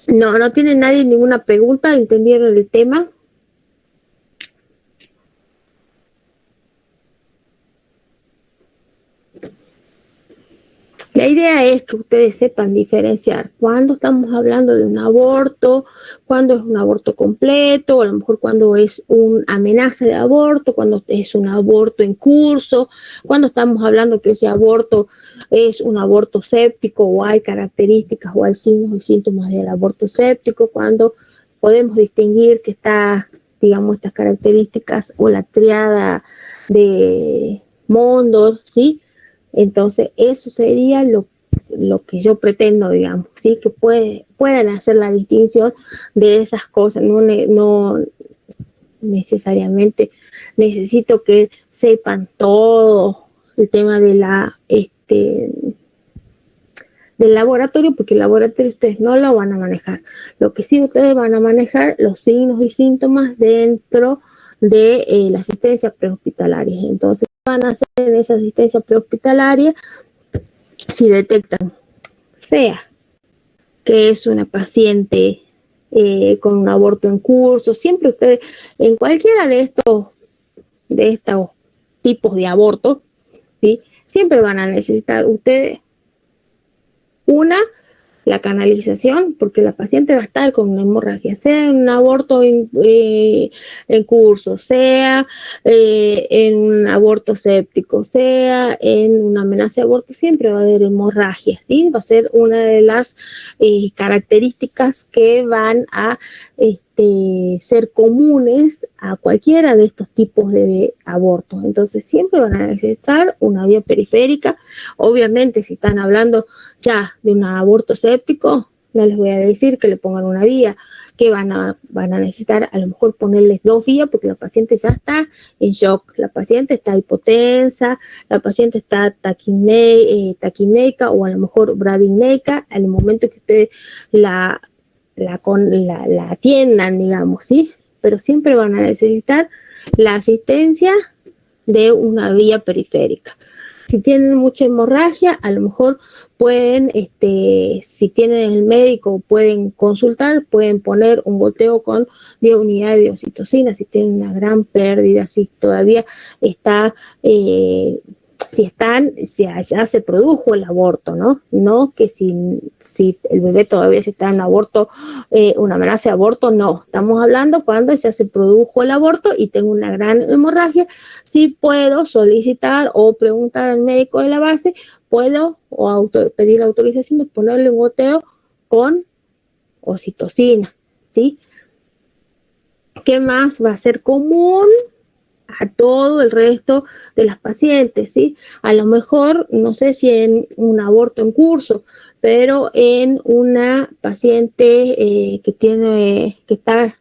No tiene nadie ninguna pregunta. ¿Entendieron el tema? la idea es que ustedes sepan diferenciar cuando estamos hablando de un aborto, cuando es un aborto completo, o a lo mejor cuando es una amenaza de aborto, cuando es un aborto en curso, cuando estamos hablando que ese aborto es un aborto séptico o hay características o hay signos y síntomas del aborto séptico, cuando podemos distinguir que está, digamos, estas características o la triada de Mondor, ¿sí? Entonces, eso sería lo que yo pretendo, digamos, ¿sí? Que puedan hacer la distinción de esas cosas, no necesariamente necesito que sepan todo el tema de del laboratorio, porque el laboratorio ustedes no lo van a manejar. Lo que sí ustedes van a manejar, los signos y síntomas dentro de la asistencia prehospitalaria. Entonces, van a hacer en esa asistencia prehospitalaria si detectan, sea que es una paciente con un aborto en curso, siempre ustedes, en cualquiera de estos tipos de abortos, ¿sí? Siempre van a necesitar ustedes la canalización, porque la paciente va a estar con una hemorragia, sea en un aborto en curso, sea en un aborto séptico, sea en una amenaza de aborto, siempre va a haber hemorragia, ¿sí? Va a ser una de las características que van a ser comunes a cualquiera de estos tipos de abortos. Entonces siempre van a necesitar una vía periférica. Obviamente, si están hablando ya de un aborto séptico, no les voy a decir que le pongan una vía, que van a necesitar a lo mejor ponerles 2 vías, porque la paciente ya está en shock, la paciente está hipotensa, la paciente está taquimeica o a lo mejor bradineica al momento que ustedes la atiendan, digamos, ¿sí? Pero siempre van a necesitar la asistencia de una vía periférica. Si tienen mucha hemorragia, a lo mejor pueden, si tienen el médico, pueden consultar, pueden poner un goteo con 10 unidades de oxitocina. Si tienen una gran pérdida, si todavía está, si allá se produjo el aborto, ¿no? No que si el bebé todavía está en aborto, una amenaza de aborto, no. Estamos hablando cuando ya se produjo el aborto y tengo una gran hemorragia. Sí puedo solicitar o preguntar al médico de la base, puedo pedir la autorización de ponerle un goteo con oxitocina, ¿sí? ¿Qué más va a ser común a todo el resto de las pacientes, ¿sí? A lo mejor, no sé si en un aborto en curso, pero en una paciente que está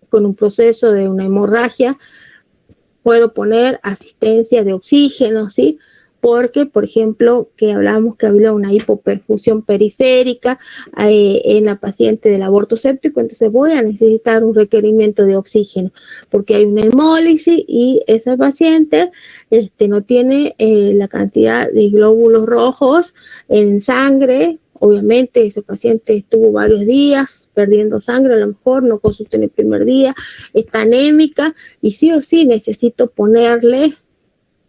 con un proceso de una hemorragia, puedo poner asistencia de oxígeno, ¿sí? Porque, por ejemplo, que hablamos que había una hipoperfusión periférica en la paciente del aborto séptico, entonces voy a necesitar un requerimiento de oxígeno, porque hay una hemólisis y esa paciente no tiene la cantidad de glóbulos rojos en sangre. Obviamente ese paciente estuvo varios días perdiendo sangre, a lo mejor no consultó en el primer día, está anémica y sí o sí necesito ponerle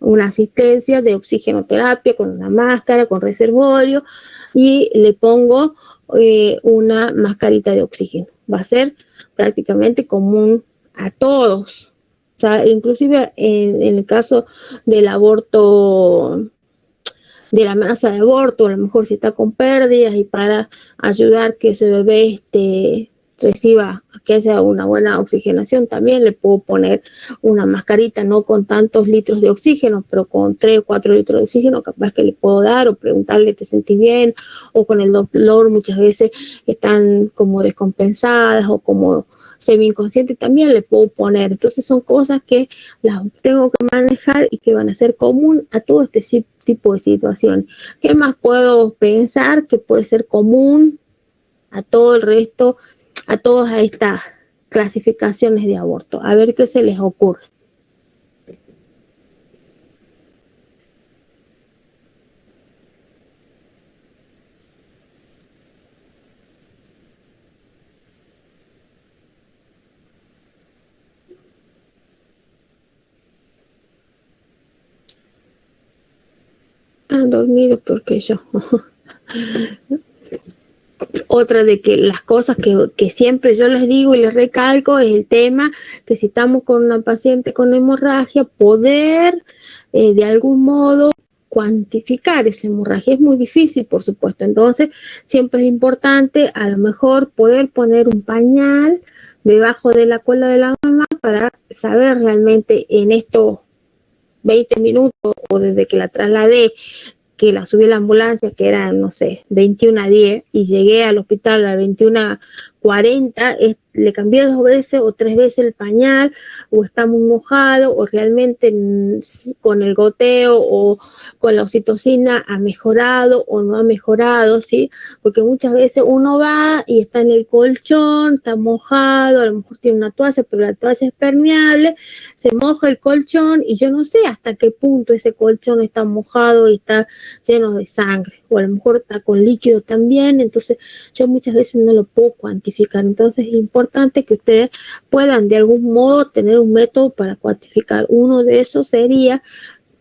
una asistencia de oxigenoterapia con una máscara, con reservorio y le pongo una mascarita de oxígeno. Va a ser prácticamente común a todos. O sea, inclusive en el caso del aborto, de la amenaza de aborto, a lo mejor si está con pérdidas y para ayudar que ese bebé reciba, que haya una buena oxigenación, también le puedo poner una mascarita, no con tantos litros de oxígeno, pero con 3 o 4 litros de oxígeno, capaz que le puedo dar o preguntarle, ¿te sentís bien? O con el dolor muchas veces están como descompensadas o como semi-inconscientes, también le puedo poner. Entonces son cosas que las tengo que manejar y que van a ser común a todo este tipo de situaciones. ¿Qué más puedo pensar que puede ser común a todo el resto, a todas estas clasificaciones de aborto? A ver qué se les ocurre. Están dormidos porque yo. Otra de que las cosas que siempre yo les digo y les recalco es el tema que si estamos con una paciente con hemorragia, poder de algún modo cuantificar esa hemorragia. Es muy difícil, por supuesto. Entonces, siempre es importante a lo mejor poder poner un pañal debajo de la cola de la mamá para saber realmente en estos 20 minutos o desde que la trasladé, que la subí a la ambulancia, que eran, no sé, 21:10, y llegué al hospital a 21:40, le cambié 2 veces o 3 veces el pañal, o está muy mojado, o realmente con el goteo o con la oxitocina ha mejorado o no ha mejorado, ¿sí? Porque muchas veces uno va y está en el colchón, está mojado, a lo mejor tiene una toalla, pero la toalla es permeable, se moja el colchón y yo no sé hasta qué punto ese colchón está mojado y está lleno de sangre, o a lo mejor está con líquido también. Entonces yo muchas veces no lo puedo cuantificar. Entonces es importante que ustedes puedan de algún modo tener un método para cuantificar. Uno de esos sería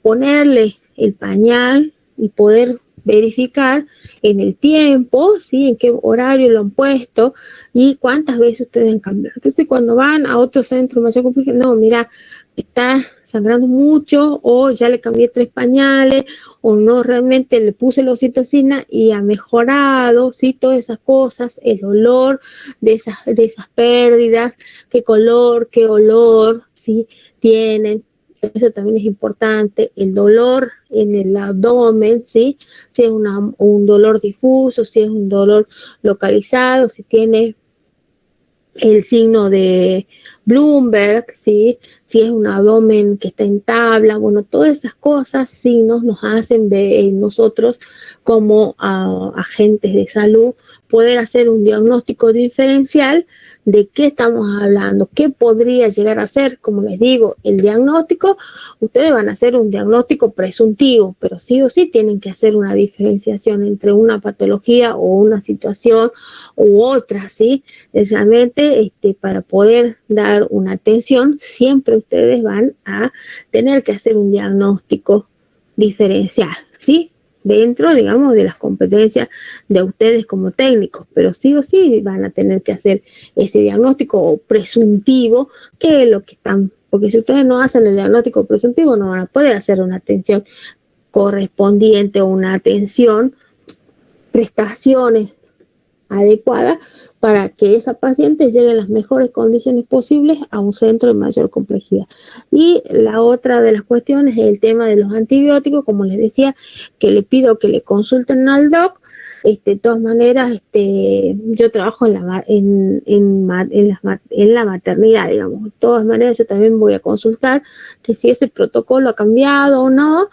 ponerle el pañal y poder verificar en el tiempo, ¿sí? En qué horario lo han puesto y cuántas veces ustedes han cambiado. Entonces, cuando van a otro centro mayor complejo, no, mira, está sangrando mucho, o ya le cambié 3 pañales, o no, realmente le puse la oxitocina y ha mejorado, ¿sí? Todas esas cosas, el olor de esas pérdidas, qué color, qué olor, ¿sí? Tienen. Eso también es importante. El dolor en el abdomen, ¿sí? Si es un dolor difuso, si es un dolor localizado, si tiene el signo de Bloomberg, ¿sí? Si es un abdomen que está en tabla, bueno, todas esas cosas, signos nos hacen ver nosotros como agentes de salud poder hacer un diagnóstico diferencial de qué estamos hablando, qué podría llegar a ser. Como les digo, el diagnóstico, ustedes van a hacer un diagnóstico presuntivo, pero sí o sí tienen que hacer una diferenciación entre una patología o una situación u otra, ¿sí? Realmente para poder dar una atención, siempre ustedes van a tener que hacer un diagnóstico diferencial, ¿sí? Dentro, digamos, de las competencias de ustedes como técnicos, pero sí o sí van a tener que hacer ese diagnóstico presuntivo, que es lo que están, porque si ustedes no hacen el diagnóstico presuntivo, no van a poder hacer una atención correspondiente o una atención, prestaciones adecuadas para que esa paciente llegue en las mejores condiciones posibles a un centro de mayor complejidad. Y la otra de las cuestiones es el tema de los antibióticos. Como les decía, que le pido que le consulten al doc. De todas maneras, yo trabajo en la maternidad, digamos. De todas maneras, yo también voy a consultar que si ese protocolo ha cambiado o no,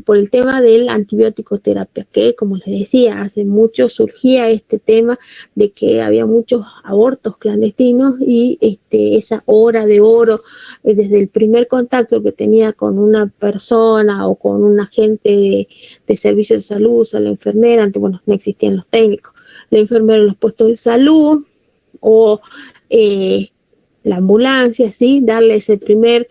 por el tema del antibiótico terapia, que como les decía, hace mucho surgía este tema de que había muchos abortos clandestinos y esa hora de oro, desde el primer contacto que tenía con una persona o con un agente de servicio de salud, o sea, la enfermera, antes, bueno, no existían los técnicos, la enfermera en los puestos de salud o la ambulancia, ¿sí? Darle ese primer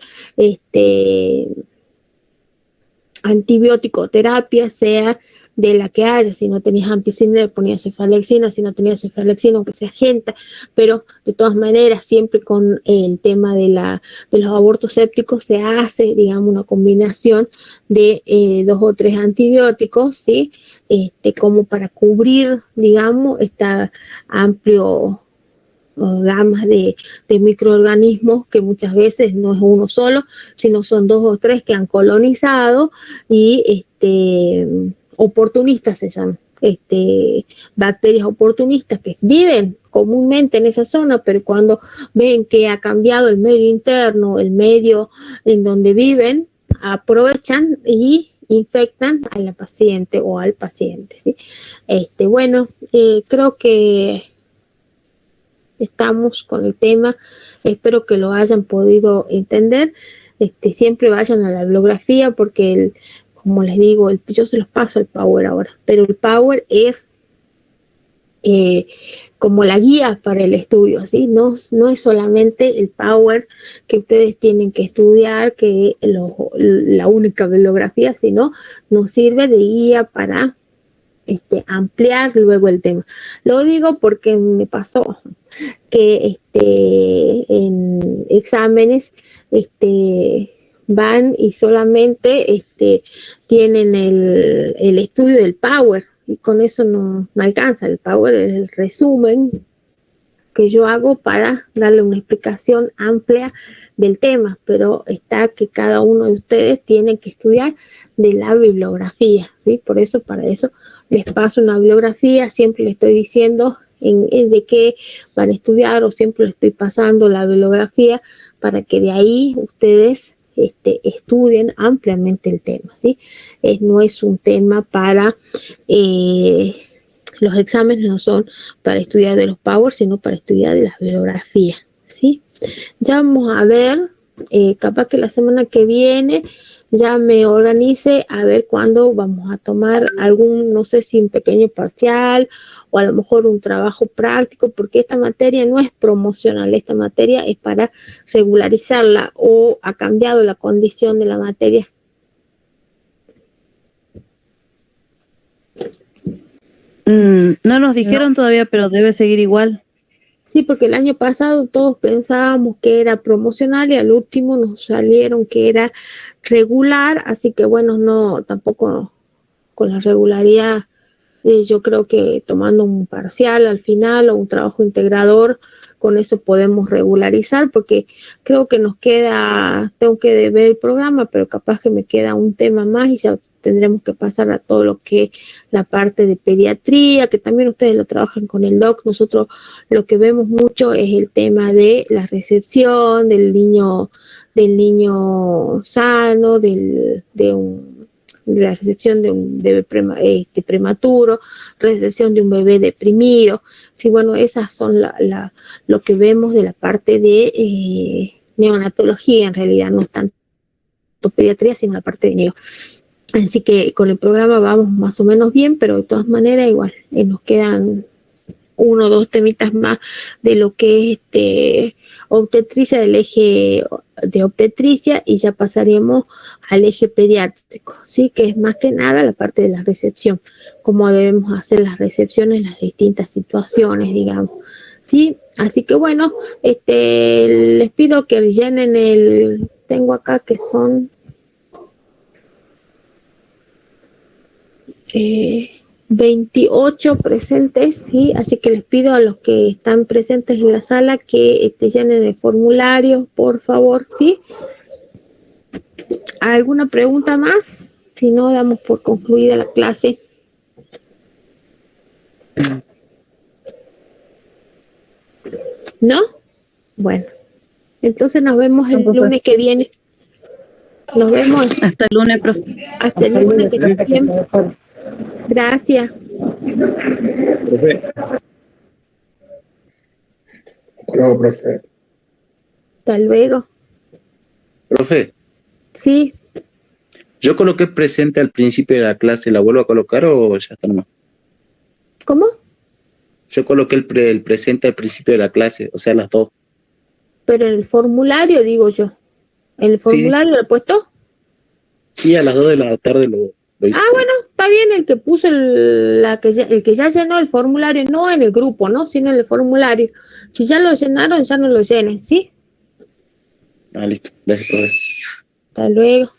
antibiótico terapia, sea de la que haya. Si no tenías ampicilina, le ponías cefalexina; si no tenías cefalexina, aunque sea genta, pero de todas maneras, siempre con el tema de los abortos sépticos, se hace, digamos, una combinación de 2 o 3 antibióticos, ¿sí? Como para cubrir, digamos, esta amplio gamas de microorganismos, que muchas veces no es uno solo, sino son 2 o 3 que han colonizado y oportunistas se llaman, bacterias oportunistas que viven comúnmente en esa zona, pero cuando ven que ha cambiado el medio interno, el medio en donde viven, aprovechan y infectan a la paciente o al paciente, ¿sí? Bueno, creo que estamos con el tema. Espero que lo hayan podido entender. Siempre vayan a la bibliografía, porque como les digo, yo se los paso el Power ahora, pero el Power es como la guía para el estudio, ¿sí? No es solamente el Power que ustedes tienen que estudiar, que la única bibliografía, sino nos sirve de guía para ampliar luego el tema. Lo digo porque me pasó que en exámenes van y solamente tienen el estudio del Power y con eso no alcanza. El Power es el resumen que yo hago para darle una explicación amplia del tema, pero está que cada uno de ustedes tiene que estudiar de la bibliografía, ¿sí? Por eso, para eso les paso una bibliografía, siempre les estoy diciendo de qué van a estudiar o siempre les estoy pasando la bibliografía para que de ahí ustedes estudien ampliamente el tema, ¿sí? No es un tema para... los exámenes no son para estudiar de los Power, sino para estudiar de las bibliografías, ¿sí? Ya vamos a ver, capaz que la semana que viene ya me organice a ver cuándo vamos a tomar algún, no sé si un pequeño parcial o a lo mejor un trabajo práctico, porque esta materia no es promocional, esta materia es para regularizarla o ha cambiado la condición de la materia. No nos dijeron todavía, pero debe seguir igual. Sí, porque el año pasado todos pensábamos que era promocional y al último nos salieron que era regular, así que bueno, no, tampoco con la regularidad, yo creo que tomando un parcial al final o un trabajo integrador, con eso podemos regularizar, porque creo que nos queda, tengo que ver el programa, pero capaz que me queda un tema más y ya tendremos que pasar a todo lo que es la parte de pediatría, que también ustedes lo trabajan con el doc. Nosotros lo que vemos mucho es el tema de la recepción del niño sano, de la recepción de un bebé prematuro, recepción de un bebé deprimido. Sí, bueno, esas son lo que vemos de la parte de neonatología, en realidad no es tanto pediatría, sino la parte de neo. Así que con el programa vamos más o menos bien, pero de todas maneras igual nos quedan 1 o 2 temitas más de lo que es obstetricia, del eje de obstetricia, y ya pasaríamos al eje pediátrico, ¿sí? Que es más que nada la parte de la recepción, cómo debemos hacer las recepciones en las distintas situaciones, digamos, ¿sí? Así que bueno, les pido que llenen tengo acá que son 28 presentes, ¿sí? Así que les pido a los que están presentes en la sala que llenen el formulario, por favor, ¿sí? ¿Alguna pregunta más? Si no, damos por concluida la clase. ¿No? Bueno, entonces nos vemos el lunes que viene. Nos vemos. Hasta el lunes, profe. Hasta el lunes que viene. Gracias. Profe. Luego, profe. Hasta luego. Profe, Sí. yo coloqué presente al principio de la clase, ¿la vuelvo a colocar o ya está nomás? ¿Cómo? Yo coloqué el presente al principio de la clase, o sea, las dos. Pero en el formulario, digo yo. ¿En el formulario lo he puesto? Sí, a las 2 de la tarde lo hice. Ah, bueno, está bien el que puso el que ya llenó el formulario, no en el grupo, ¿no? Sino en el formulario. Si ya lo llenaron, ya no lo llenen, ¿sí? Ah, listo. Gracias, profe. Hasta luego.